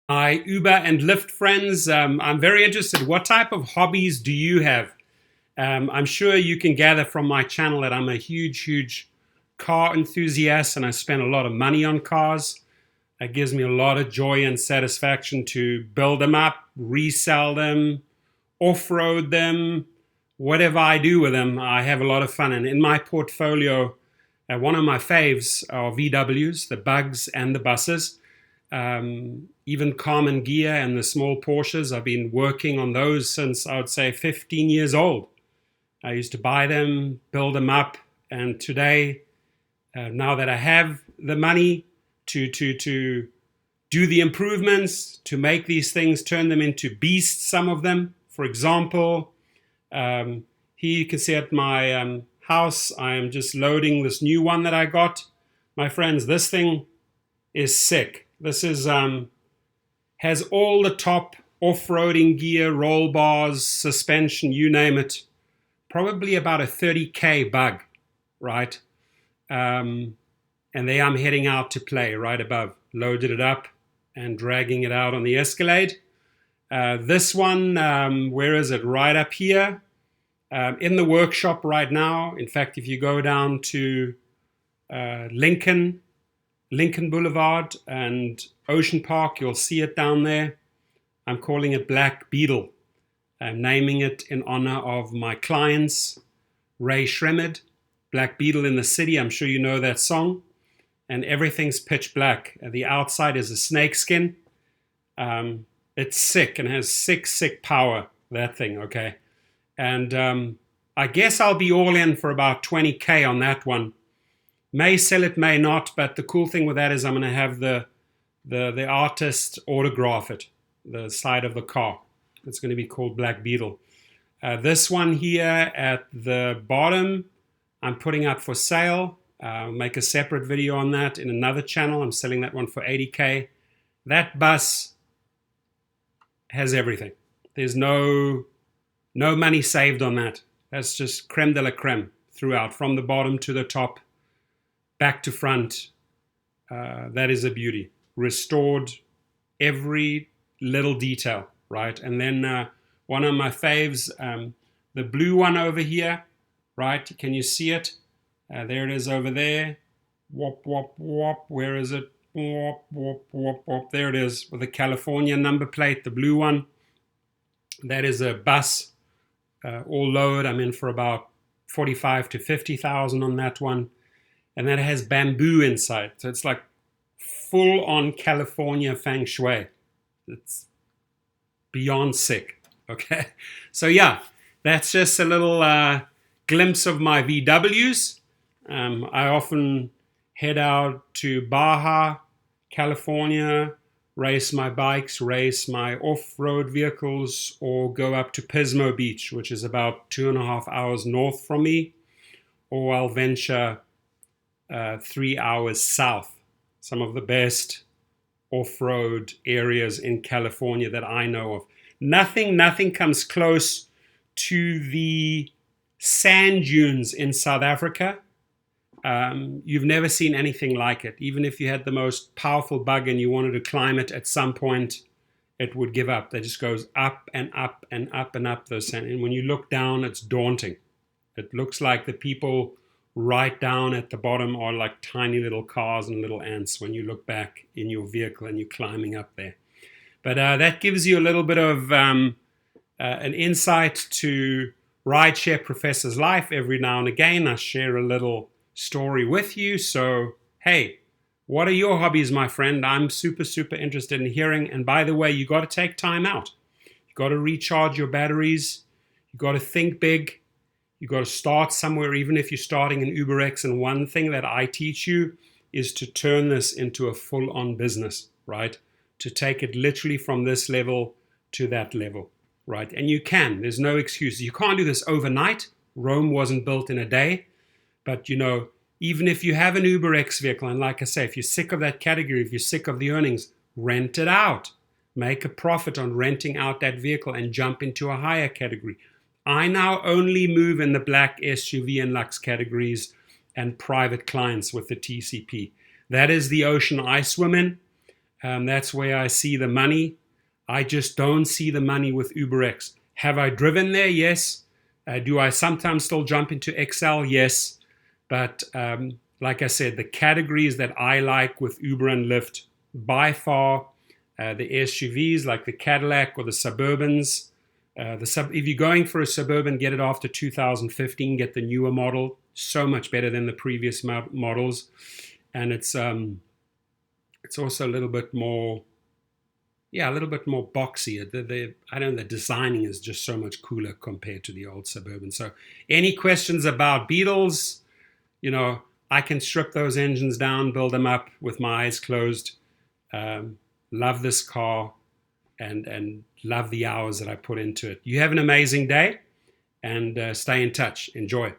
Hi, Uber and Lyft friends. I'm very interested. What type of hobbies do you have? I'm sure you can gather from my channel that I'm a huge car enthusiast and I spend a lot of money on cars. It gives me a lot of joy and satisfaction to build them up, resell them, off road them, whatever I do with them. I have a lot of fun. And in my portfolio, one of my faves are VWs, the bugs and the buses. Even Common Gear and the small Porsches. I've been working on those since I would say 15 years old. I used to buy them, build them up, and today, now that I have the money to do the improvements, to make these things, turn them into beasts, some of them. For example, here you can see at my house, I am just loading this new one that I got. My friends, this thing is sick. This is has all the top off-roading gear, roll bars, suspension, you name it. Probably about a 30K bug, right? And there I'm heading out to play right above. Loaded it up and dragging it out on the Escalade. This one, where is it? Right up here. In the workshop right now. In fact, if you go down to Lincoln Boulevard and Ocean Park, you'll see it down there. I'm calling it Black Beetle. I'm naming it in honor of my clients, Ray Shremmerd, Black Beetle in the City. I'm sure you know that song. And everything's pitch black. The outside is a snake skin. It's sick and has sick power, that thing, okay? And I guess I'll be all in for about 20K on that one. May sell it, may not, but the cool thing with that is I'm going to have the artist autograph it, the side of the car. It's going to be called Black Beetle. This one here at the bottom, I'm putting up for sale. I'll make a separate video on that in another channel. I'm selling that one for 80K. That bus has everything. There's no money saved on that. That's just creme de la creme throughout, from the bottom to the top. Back to front, that is a beauty. Restored every little detail, right? And then one of my faves, the blue one over here, right? Can you see it? There it is over there. Wop, wop, wop. Where is it? Wop, wop, wop, wop. There it is with the California number plate, the blue one. That is a bus, all load. I'm in for about 45 to 50,000 on that one. And that has bamboo inside. So it's like full on California feng shui. It's beyond sick. Okay. So yeah, that's just a little glimpse of my VWs. I often head out to Baja, California, race my bikes, race my off-road vehicles, or go up to Pismo Beach, which is about 2.5 hours north from me, or I'll venture 3 hours south. Some of the best off-road areas in California that I know of. Nothing comes close to the sand dunes in South Africa. You've never seen anything like it. Even if you had the most powerful bug and you wanted to climb it, at some point it would give up. It just goes up and up and up and up those sand. And when you look down, it's daunting. It looks like the people right down at the bottom are like tiny little cars and little ants when you look back in your vehicle and you're climbing up there. But that gives you a little bit of an insight to Rideshare Professor's life. Every now and again, I share a little story with you. So, hey, what are your hobbies, my friend? I'm super interested in hearing. And by the way, you got to take time out. You got to recharge your batteries. You got to think big. You got to start somewhere, even if you're starting in UberX. And one thing that I teach you is to turn this into a full-on business, right? To take it literally from this level to that level, right? And you can. There's no excuse. You can't do this overnight. Rome wasn't built in a day. But, you know, even if you have an UberX vehicle, and like I say, if you're sick of that category, if you're sick of the earnings, rent it out. Make a profit on renting out that vehicle and jump into a higher category. I now only move in the black SUV and Lux categories and private clients with the TCP. That is the ocean I swim in. That's where I see the money. I just don't see the money with UberX. Have I driven there? Yes. Do I sometimes still jump into XL? Yes. But like I said, the categories that I like with Uber and Lyft, by far, the SUVs like the Cadillac or the Suburbans. If you're going for a Suburban, get it after 2015. Get the newer model. So much better than the previous models, and it's also a little bit more, yeah, a little bit more boxy. I don't know, the designing is just so much cooler compared to the old Suburban. So, any questions about Beetles? I can strip those engines down, build them up with my eyes closed. Love this car, and love the hours that I put into it. You have an amazing day, and stay in touch. Enjoy.